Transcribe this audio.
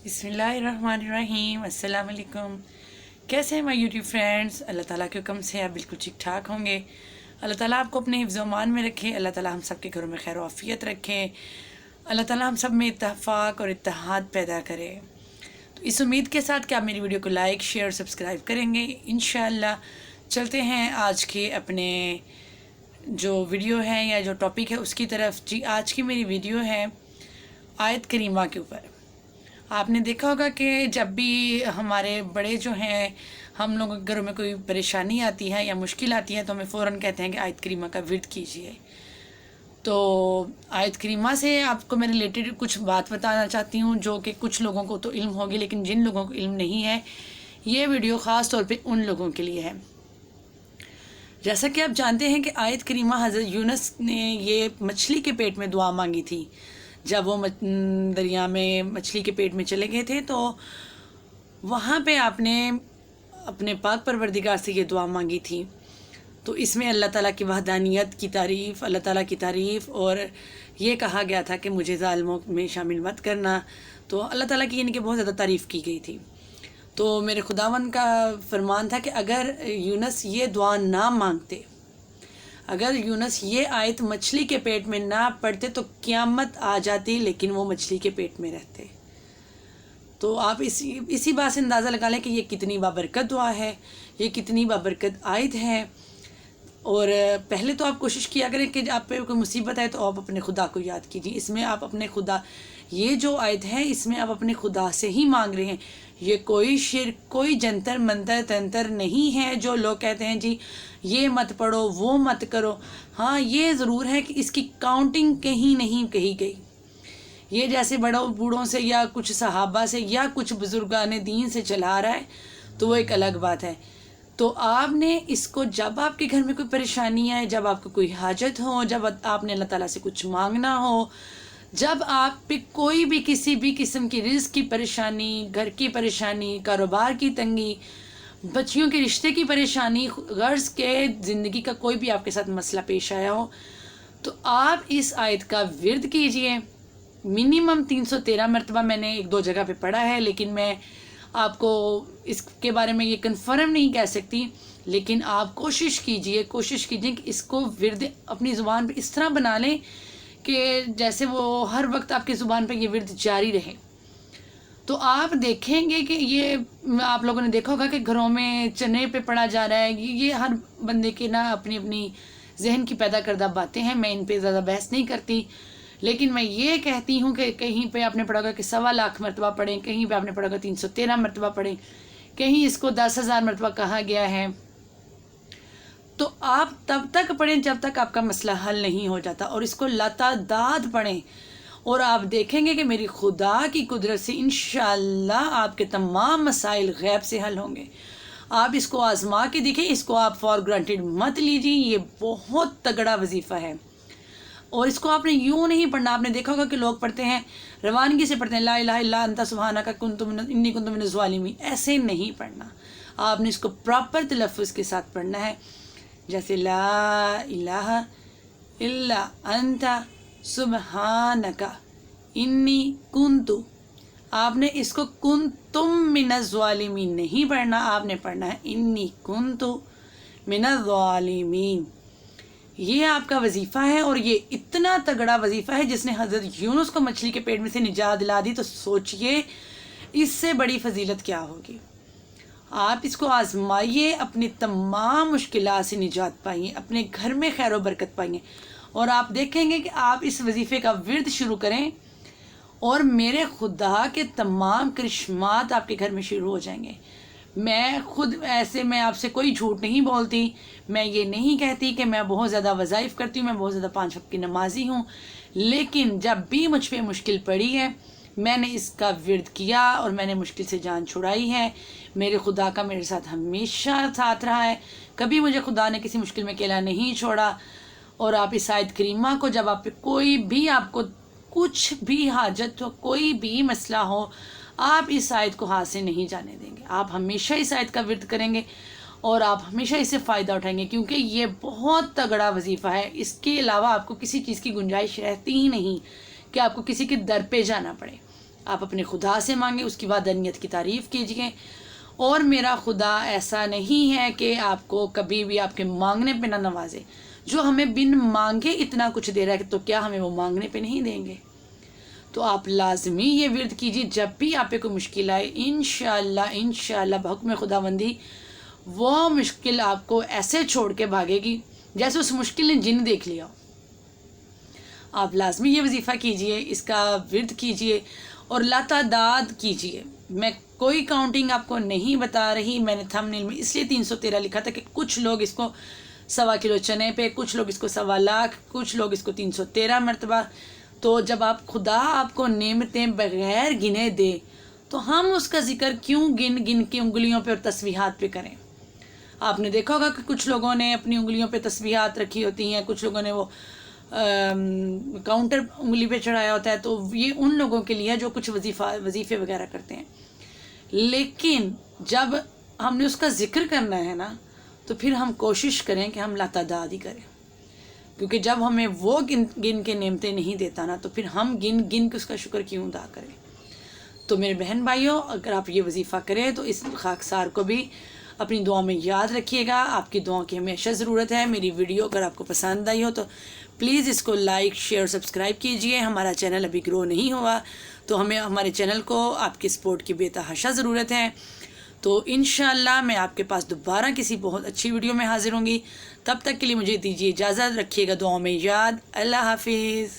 बिस्मिल्लाहिर्रहमानिर्रहीम। अस्सलाम वालेकुम। कैसे हैं माय यूट्यूब फ्रेंड्स? अल्लाह ताला के हुक्म से आप बिल्कुल ठीक ठाक होंगे। अल्लाह ताला आपको अपने हिफ्ज़ अमान में रखे। अल्लाह ताला हम सब के घरों में खैर आफियत रखे। अल्लाह ताला हम सब में इत्तेफाक और इत्तेहाद पैदा करे। तो इस उम्मीद के साथ कि आप मेरी वीडियो को लाइक शेयर सब्सक्राइब करेंगे इंशाअल्लाह। चलते हैं आज के अपने जो वीडियो है या जो टॉपिक है उसकी तरफ। जी, आज की मेरी वीडियो है आयत करीमा के ऊपर। आपने देखा होगा कि जब भी हमारे बड़े जो हैं, हम लोगों के घरों में कोई परेशानी आती है या मुश्किल आती है तो हमें फ़ौरन कहते हैं कि आयत करीमा का विर्द कीजिए। तो आयत करीमा से आपको मैं रिलेटेड कुछ बात बताना चाहती हूँ जो कि कुछ लोगों को तो इल्म होगी, लेकिन जिन लोगों को इल्म नहीं है ये वीडियो ख़ास तौर पे उन लोगों के लिए है। जैसा कि आप जानते हैं कि आयत करीमा हज़रत यूनुस ने ये मछली के पेट में दुआ मांगी थी। जब वो दरिया में मछली के पेट में चले गए थे तो वहाँ पे आपने अपने पाक परवरदिगार से ये दुआ मांगी थी। तो इसमें अल्लाह ताला की वहदानियत की तारीफ़, अल्लाह ताला की तारीफ़, और ये कहा गया था कि मुझे ज़ालिमों में शामिल मत करना। तो अल्लाह ताला की यानी कि बहुत ज़्यादा तारीफ़ की गई थी। तो मेरे खुदावन का फरमान था कि अगर यूनुस ये दुआ ना मांगते, अगर यूनुस ये आयत मछली के पेट में ना पढ़ते तो क़यामत आ जाती, लेकिन वो मछली के पेट में रहते। तो आप इसी बात से अंदाज़ा लगा लें कि ये कितनी बाबरकत दुआ है, ये कितनी बाबरकत आयत है। और पहले तो आप कोशिश किया करें कि आप पे कोई मुसीबत आए तो आप अपने खुदा को याद कीजिए। इसमें आप अपने खुदा, ये जो आयत है इसमें आप अपने खुदा से ही मांग रहे हैं। ये कोई शिर्क, कोई जंतर मंतर तंत्र नहीं है जो लोग कहते हैं जी ये मत पढ़ो वो मत करो। हाँ, ये ज़रूर है कि इसकी काउंटिंग कहीं नहीं कही गई। ये जैसे बड़ों बूढ़ों से या कुछ सहाबा से या कुछ बुजुर्गान दीन से चला रहा है तो वो एक अलग बात है। तो आपने इसको जब आपके घर में कोई परेशानी आए, जब आपको कोई हाजत हो, जब आपने अल्लाह ताला से कुछ मांगना हो, जब आप पे कोई भी किसी भी किस्म की रिज़्क़ की परेशानी, घर की परेशानी, कारोबार की तंगी, बच्चियों के रिश्ते की परेशानी, गर्ज़ के ज़िंदगी का कोई भी आपके साथ मसला पेश आया हो, तो आप इस आयत का विर्द कीजिए। मिनिमम 313 मरतबा मैंने एक दो जगह पे पढ़ा है, लेकिन मैं आपको इसके बारे में ये कन्फर्म नहीं कह सकती। लेकिन आप कोशिश कीजिए कि इसको विर्द अपनी ज़ुबान पे इस तरह बना लें कि जैसे वो हर वक्त आपकी ज़ुबान पे ये विर्द जारी रहे। तो आप देखेंगे कि ये आप लोगों ने देखा होगा कि घरों में चने पे पढ़ा जा रहा है। ये हर बंदे के ना अपनी अपनी जहन की पैदा करदा बातें हैं, मैं इन पे ज़्यादा बहस नहीं करती। लेकिन मैं ये कहती हूँ कि कहीं पे आपने पढ़ा होगा कि 1.25 लाख मरतबा पढ़ें, कहीं पे आपने पढ़ा होगा 313 मरतबा पढ़ें, कहीं इसको 10,000 मरतबा कहा गया है। तो आप तब तक पढ़ें जब तक आपका मसला हल नहीं हो जाता, और इसको लतादाद पढ़ें और आप देखेंगे कि मेरी खुदा की कुदरत से इंशाअल्लाह आपके तमाम मसाइल गैब से हल होंगे। आप इसको आजमा के देखें, इसको आप फॉर ग्रांटेड मत लीजिए। ये बहुत तगड़ा वजीफ़ा है और इसको आपने यूँ नहीं पढ़ना। आपने देखा होगा कि लोग पढ़ते हैं, रवानगी से पढ़ते हैं, ला इलाहा इल्ला अंता सुब्हानका इन्नी कुन्तु मिनज़ ज़ालिमीन। ऐसे नहीं पढ़ना, आपने इसको प्रॉपर तलफ़्फ़ुज़ के साथ पढ़ना है। जैसे ला इलाहा इल्ला अंता सुब्हानका इन्नी कुन्तु, आपने इसको कुन्तुम मिनज़ ज़ालिमीन नहीं पढ़ना, आपने पढ़ना है इन्नी कुन्तु मिनज़ ज़ालिमीन। ये आपका वजीफ़ा है और ये इतना तगड़ा वजीफ़ा है जिसने हज़रत यूनुस को मछली के पेट में से निजात दिला दी। तो सोचिए इससे बड़ी फजीलत क्या होगी। आप इसको आजमाइए, अपनी तमाम मुश्किलात से निजात पाइए, अपने घर में खैर व बरकत पाइए, और आप देखेंगे कि आप इस वजीफ़े का विर्द शुरू करें और मेरे खुदा के तमाम करिश्मात आपके घर में शुरू हो जाएंगे। मैं खुद ऐसे, मैं आपसे कोई झूठ नहीं बोलती। मैं ये नहीं कहती कि मैं बहुत ज़्यादा वज़ाइफ़ करती हूँ, मैं बहुत ज़्यादा 5 वक्त की नमाजी हूँ, लेकिन जब भी मुझ पे मुश्किल पड़ी है मैंने इसका विर्द किया और मैंने मुश्किल से जान छुड़ाई है। मेरे खुदा का मेरे साथ हमेशा साथ रहा है, कभी मुझे खुदा ने किसी मुश्किल में अकेला नहीं छोड़ा। और आप इस आयत करीमा को, जब आप पे कोई भी, आपको कुछ भी हाजत हो, कोई भी मसला हो, आप इस आयत को हाथ से नहीं जाने देंगे। आप हमेशा इस आयत का विर्द करेंगे और आप हमेशा इससे फ़ायदा उठाएंगे, क्योंकि ये बहुत तगड़ा वजीफ़ा है। इसके अलावा आपको किसी चीज़ की गुंजाइश रहती ही नहीं कि आपको किसी के दर पे जाना पड़े। آپ اپنے خدا سے مانگیں، اس کی وحدانیت کی تعریف کیجئے. اور میرا خدا ایسا نہیں ہے کہ آپ کو کبھی بھی آپ کے مانگنے پہ نہ نوازے. جو ہمیں بن مانگے اتنا کچھ دے رہا ہے تو کیا ہمیں وہ مانگنے پہ نہیں دیں گے؟ تو آپ لازمی یہ ورد کیجیے جب بھی آپ پہ کوئی مشکل آئے. انشاءاللہ بحکم خداوندی وہ مشکل آپ کو ایسے چھوڑ کے بھاگے گی جیسے اس مشکل نے جن دیکھ لیا. آپ لازمی یہ وظیفہ کیجئے، اس کا ورد کیجئے اور لاتعداد کیجئے. میں کوئی کاؤنٹنگ آپ کو نہیں بتا رہی، میں نے تھمبنیل میں اس لیے 313 لکھا تھا کہ کچھ لوگ اس کو 1.25 کلو چنے پہ، کچھ لوگ اس کو 1.25 لاکھ، کچھ لوگ اس کو 313 مرتبہ. تو جب آپ خدا آپ کو نعمتیں بغیر گنے دے تو ہم اس کا ذکر کیوں گن گن کے انگلیوں پہ اور تسبیحات پہ کریں؟ آپ نے دیکھا ہوگا کہ کچھ لوگوں نے اپنی انگلیوں پہ تسبیحات رکھی ہوتی ہیں، کچھ لوگوں نے وہ کاؤنٹر انگلی پہ چڑھایا ہوتا ہے. تو یہ ان لوگوں کے لیے جو کچھ وظیفے وغیرہ کرتے ہیں. لیکن جب ہم نے اس کا ذکر کرنا ہے نا تو پھر ہم کوشش کریں کہ ہم لاتعداد ہی کریں، کیونکہ جب ہمیں وہ گن کے نعمتیں نہیں دیتا نا تو پھر ہم گن گن کے اس کا شکر کیوں ادا کریں. تو میرے بہن بھائیوں، اگر آپ یہ وظیفہ کریں تو اس خاکسار کو بھی اپنی دعا میں یاد رکھیے گا. آپ کی دعا کی ہمیشہ ضرورت ہے. میری ویڈیو اگر آپ کو پسند آئی ہو تو پلیز اس کو لائک، شیئر، سبسکرائب کیجئے. ہمارا چینل ابھی گرو نہیں ہوا تو ہمیں ہمارے چینل کو آپ کی سپورٹ کی بے تحاشا ضرورت ہے. تو انشاءاللہ میں آپ کے پاس دوبارہ کسی بہت اچھی ویڈیو میں حاضر ہوں گی. تب تک کے لیے مجھے دیجیے اجازت. رکھیے گا دعاؤں میں یاد. اللہ حافظ.